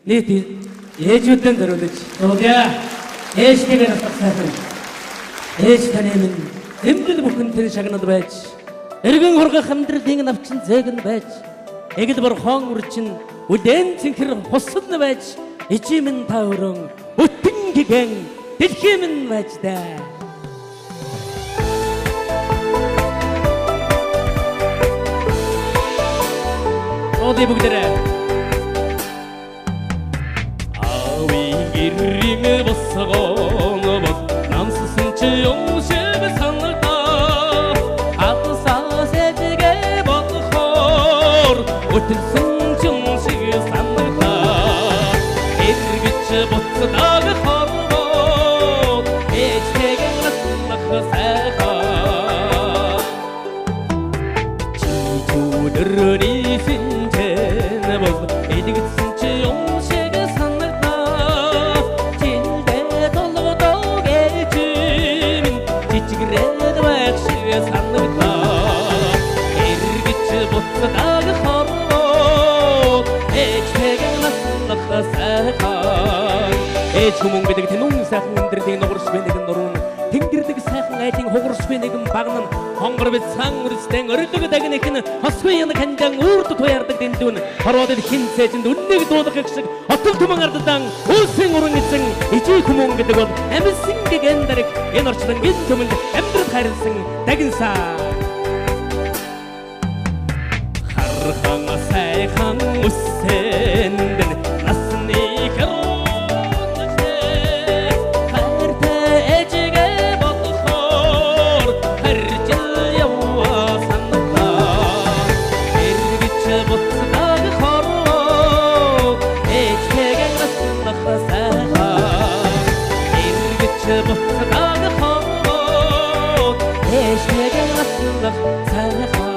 нийт ээжүүдэн зориулж дуулъя. Ээжтэйгээ насах сайхан. Ээж таны минь эмдэл бүхэнтэй шагнад байж, эргэн хургах амьдралын навчин зээгэн байж, эгэл борхон үрчин үлэн цэнхэр хусад нь байж, ичи минь та өрөн өтөн гигэн дэлхий минь байж даа. 어디 보기들에 아위 기름에 벗어고 너벗 남스승치 용실을 산을 따 아트사 세지게 벗어홀 어튼 승중식 산을 따 일기치 벗어다가 허르고 애체게 났나 그새가 지주들이 주몽배되게 대농사한 놈들이 너그러시베 내근 너로는 댕기르되게 사한 아이팅 호그러시베 내근 박는 헝그러베 상으로 스탱 어르뜨게 되게 내기는 허스웨이는 간장 우르도 도야르득 된 돈 바로 어디 흰새진 눈내기 도덕학식 어떤 도망가르던 땅 오생오릉이승 이제 구멍배되고 에미싱게 겐다릭 에너치던 겐점은 엠드르 가르승 대긴사 하르항아 사이항 우센된 나스니 결혼 벗어나가 허 애시에게 왔으나 사랑하